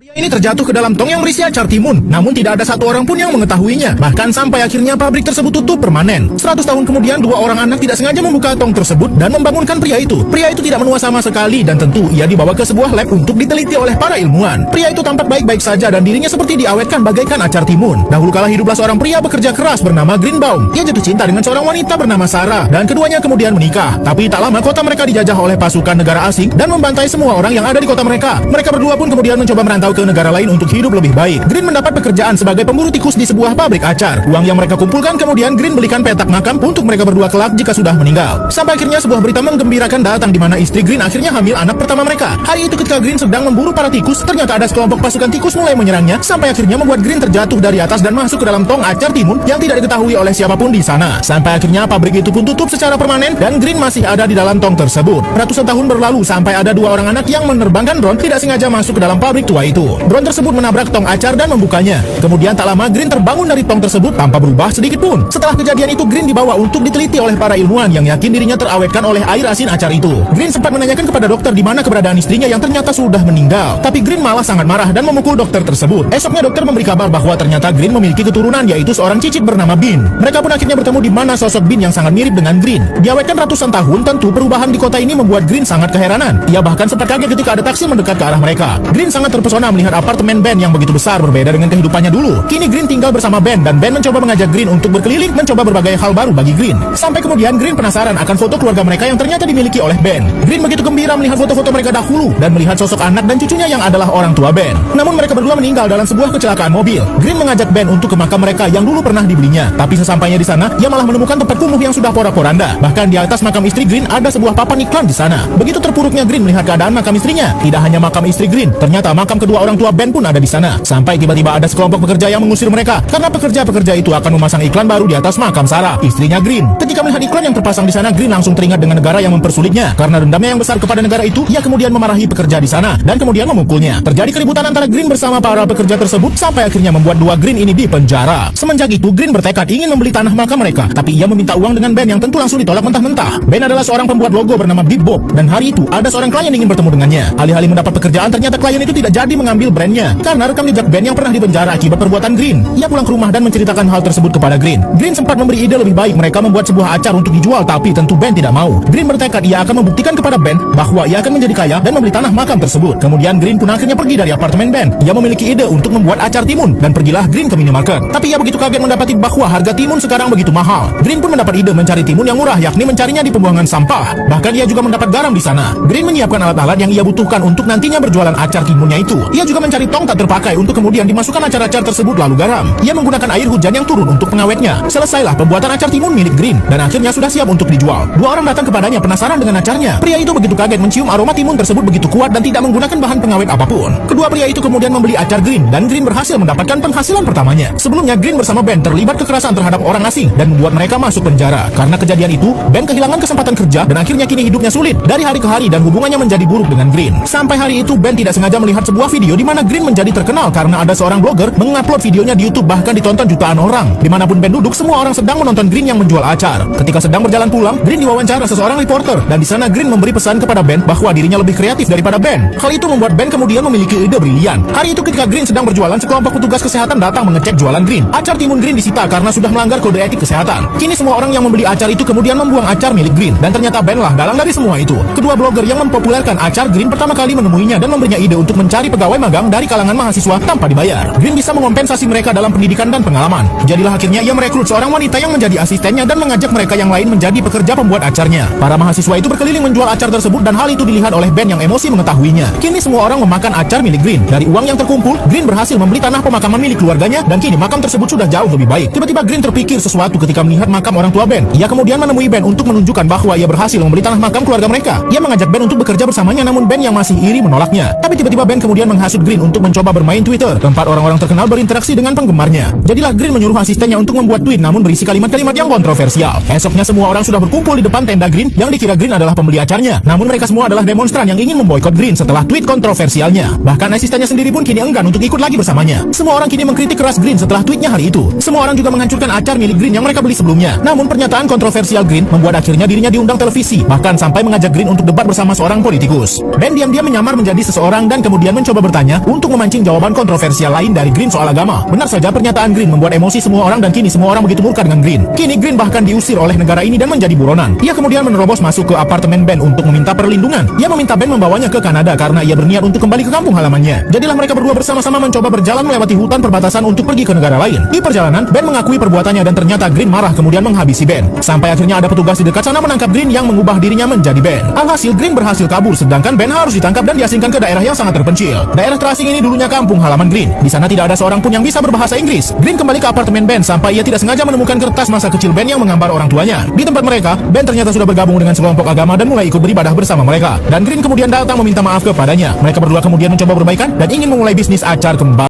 Pria ini terjatuh ke dalam tong yang berisi acar timun, namun tidak ada satu orang pun yang mengetahuinya. Bahkan sampai akhirnya pabrik tersebut tutup permanen. 100 tahun kemudian, dua orang anak tidak sengaja membuka tong tersebut dan membangunkan pria itu. Pria itu tidak menua sama sekali dan tentu ia dibawa ke sebuah lab untuk diteliti oleh para ilmuwan. Pria itu tampak baik-baik saja dan dirinya seperti diawetkan bagaikan acar timun. Dahulu kala hiduplah seorang pria bekerja keras bernama Greenbaum. Ia jatuh cinta dengan seorang wanita bernama Sarah dan keduanya kemudian menikah. Tapi tak lama kota mereka dijajah oleh pasukan negara asing dan membantai semua orang yang ada di kota mereka. Mereka berdua pun kemudian mencoba merantau ke negara lain untuk hidup lebih baik. Green mendapat pekerjaan sebagai pemburu tikus di sebuah pabrik acar. Uang yang mereka kumpulkan kemudian Green belikan petak makam untuk mereka berdua kelak jika sudah meninggal. Sampai akhirnya sebuah berita menggembirakan datang di mana istri Green akhirnya hamil anak pertama mereka. Hari itu ketika Green sedang memburu para tikus, ternyata ada sekelompok pasukan tikus mulai menyerangnya sampai akhirnya membuat Green terjatuh dari atas dan masuk ke dalam tong acar timun yang tidak diketahui oleh siapapun di sana. Sampai akhirnya pabrik itu pun tutup secara permanen dan Green masih ada di dalam tong tersebut. Ratusan tahun berlalu sampai ada dua orang anak yang menerbangkan drone tidak sengaja masuk ke dalam pabrik tua itu. Drone tersebut menabrak tong acar dan membukanya. Kemudian tak lama Green terbangun dari tong tersebut tanpa berubah sedikit pun. Setelah kejadian itu Green dibawa untuk diteliti oleh para ilmuwan yang yakin dirinya terawetkan oleh air asin acar itu. Green sempat menanyakan kepada dokter di mana keberadaan istrinya yang ternyata sudah meninggal. Tapi Green malah sangat marah dan memukul dokter tersebut. Esoknya dokter memberi kabar bahwa ternyata Green memiliki keturunan yaitu seorang cicit bernama Bean. Mereka pun akhirnya bertemu di mana sosok Bean yang sangat mirip dengan Green. Diawetkan ratusan tahun, tentu perubahan di kota ini membuat Green sangat keheranan. Ia bahkan sempat kaget ketika ada taksi mendekat ke arah mereka. Green sangat terpesona melihat apartemen Ben yang begitu besar berbeda dengan kehidupannya dulu. Kini Green tinggal bersama Ben dan Ben mencoba mengajak Green untuk berkeliling mencoba berbagai hal baru bagi Green. Sampai kemudian Green penasaran akan foto keluarga mereka yang ternyata dimiliki oleh Ben. Green begitu gembira melihat foto-foto mereka dahulu dan melihat sosok anak dan cucunya yang adalah orang tua Ben. Namun mereka berdua meninggal dalam sebuah kecelakaan mobil. Green mengajak Ben untuk ke makam mereka yang dulu pernah dibelinya. Tapi sesampainya di sana, ia malah menemukan tempat kumuh yang sudah porak-poranda. Bahkan di atas makam istri Green ada sebuah papan iklan di sana. Begitu terpuruknya Green melihat keadaan makam istrinya. Tidak hanya makam istri Green, ternyata makam kedua orang tua Ben pun ada di sana. Sampai tiba-tiba ada sekelompok pekerja yang mengusir mereka karena pekerja-pekerja itu akan memasang iklan baru di atas makam Sarah, istrinya Green. Ketika melihat iklan yang terpasang di sana, Green langsung teringat dengan negara yang mempersulitnya. Karena dendamnya yang besar kepada negara itu, ia kemudian memarahi pekerja di sana dan kemudian memukulnya. Terjadi keributan antara Green bersama para pekerja tersebut sampai akhirnya membuat dua Green ini dipenjara. Semenjak itu, Green bertekad ingin membeli tanah makam mereka, tapi ia meminta uang dengan Ben yang tentu langsung ditolak mentah-mentah. Ben adalah seorang pembuat logo bernama Big Bob dan hari itu ada seorang klien ingin bertemu dengannya. Alih-alih mendapat pekerjaan, ternyata klien itu tidak jadi mengambil brandnya karena rekam jejak Ben yang pernah dipenjara akibat perbuatan Green. Ia pulang ke rumah dan menceritakan hal tersebut kepada Green. Green sempat memberi ide lebih baik mereka membuat sebuah acar untuk dijual, tapi tentu Ben tidak mau. Green bertekad ia akan membuktikan kepada Ben bahwa ia akan menjadi kaya dan membeli tanah makam tersebut. Kemudian Green pun akhirnya pergi dari apartemen Ben. Ia memiliki ide untuk membuat acar timun dan pergilah Green ke minimarket. Tapi ia begitu kaget mendapati bahwa harga timun sekarang begitu mahal. Green pun mendapat ide mencari timun yang murah, yakni mencarinya di pembuangan sampah. Bahkan ia juga mendapat garam di sana. Green menyiapkan alat-alat yang ia butuhkan untuk nantinya berjualan acar timunnya itu. Ia juga mencari tong tak terpakai untuk kemudian dimasukkan acar-acar tersebut lalu garam. Ia menggunakan air hujan yang turun untuk pengawetnya. Selesailah pembuatan acar timun milik Green dan akhirnya sudah siap untuk dijual. Dua orang datang kepadanya penasaran dengan acarnya. Pria itu begitu kaget mencium aroma timun tersebut begitu kuat dan tidak menggunakan bahan pengawet apapun. Kedua pria itu kemudian membeli acar Green dan Green berhasil mendapatkan penghasilan pertamanya. Sebelumnya Green bersama Ben terlibat kekerasan terhadap orang asing dan membuat mereka masuk penjara. Karena kejadian itu, Ben kehilangan kesempatan kerja dan akhirnya kini hidupnya sulit dari hari ke hari dan hubungannya menjadi buruk dengan Green. Sampai hari itu Ben tidak sengaja melihat sebuah video di mana Green menjadi terkenal karena ada seorang blogger mengupload videonya di YouTube bahkan ditonton jutaan orang. Dimanapun Ben duduk, semua orang sedang menonton Green yang menjual acar. Ketika sedang berjalan pulang, Green diwawancara seseorang reporter dan di sana Green memberi pesan kepada Ben bahwa dirinya lebih kreatif daripada Ben. Hal itu membuat Ben kemudian memiliki ide brilian. Hari itu ketika Green sedang berjualan, sekelompok petugas kesehatan datang mengecek jualan Green. Acar timun Green disita karena sudah melanggar kode etik kesehatan. Kini semua orang yang membeli acar itu kemudian membuang acar milik Green dan ternyata Ben lah dalang dari semua itu. Kedua blogger yang mempopulerkan acar Green pertama kali menemuinya dan memberinya ide untuk mencari pegawai magang dari kalangan mahasiswa tanpa dibayar. Green bisa mengompensasi mereka dalam pendidikan dan pengalaman. Jadilah akhirnya ia merekrut seorang wanita yang menjadi asistennya dan mengajak mereka yang lain menjadi pekerja pembuat acarnya. Para mahasiswa itu berkeliling menjual acar tersebut dan hal itu dilihat oleh Ben yang emosi mengetahuinya. Kini semua orang memakan acar milik Green. Dari uang yang terkumpul, Green berhasil membeli tanah pemakaman milik keluarganya dan kini makam tersebut sudah jauh lebih baik. Tiba-tiba Green terpikir sesuatu ketika melihat makam orang tua Ben. Ia kemudian menemui Ben untuk menunjukkan bahwa ia berhasil membeli tanah makam keluarga mereka. Ia mengajak Ben untuk bekerja bersamanya, namun Ben yang masih iri menolaknya. Tapi tiba-tiba Ben kemudian menghasut Green untuk mencoba bermain Twitter, tempat orang-orang terkenal berinteraksi dengan penggemarnya. Jadilah Green menyuruh asistennya untuk membuat tweet namun berisi kalimat-kalimat yang kontroversial. Esoknya semua orang sudah berkumpul di depan tenda Green yang dikira Green adalah pembeli acarnya. Namun mereka semua adalah demonstran yang ingin memboikot Green setelah tweet kontroversialnya. Bahkan asistennya sendiri pun kini enggan untuk ikut lagi bersamanya. Semua orang kini mengkritik keras Green setelah tweetnya hari itu. Semua orang juga menghancurkan acar milik Green yang mereka beli sebelumnya. Namun pernyataan kontroversial Green membuat akhirnya dirinya diundang televisi, bahkan sampai mengajak Green untuk debat bersama seorang politikus. Ben diam-diam menyamar menjadi seseorang dan kemudian mencoba bertanya untuk memancing jawaban kontroversial lain dari Green soal agama. Benar saja pernyataan Green membuat emosi semua orang dan kini semua orang begitu murka dengan Green. Kini Green bahkan diusir oleh negara ini dan menjadi buronan. Ia kemudian menerobos masuk ke apartemen Ben untuk meminta perlindungan. Ia meminta Ben membawanya ke Kanada karena ia berniat untuk kembali ke kampung halamannya. Jadilah mereka berdua bersama-sama mencoba berjalan melewati hutan perbatasan untuk pergi ke negara lain. Di perjalanan, Ben mengakui perbuatannya dan ternyata Green marah kemudian menghabisi Ben. Sampai akhirnya ada petugas di dekat sana menangkap Green yang mengubah dirinya menjadi Ben. Alhasil Green berhasil kabur sedangkan Ben harus ditangkap dan diasingkan ke daerah yang sangat terpencil. Daerah terasing ini dulunya kampung halaman Green. Di sana tidak ada seorang pun yang bisa berbahasa Inggris. Green kembali ke apartemen Ben sampai ia tidak sengaja menemukan kertas masa kecil Ben yang menggambar orang tuanya. Di tempat mereka, Ben ternyata sudah bergabung dengan sekelompok agama dan mulai ikut beribadah bersama mereka. Dan Green kemudian datang meminta maaf kepadanya. Mereka berdua kemudian mencoba berbaikan dan ingin memulai bisnis acar kembali.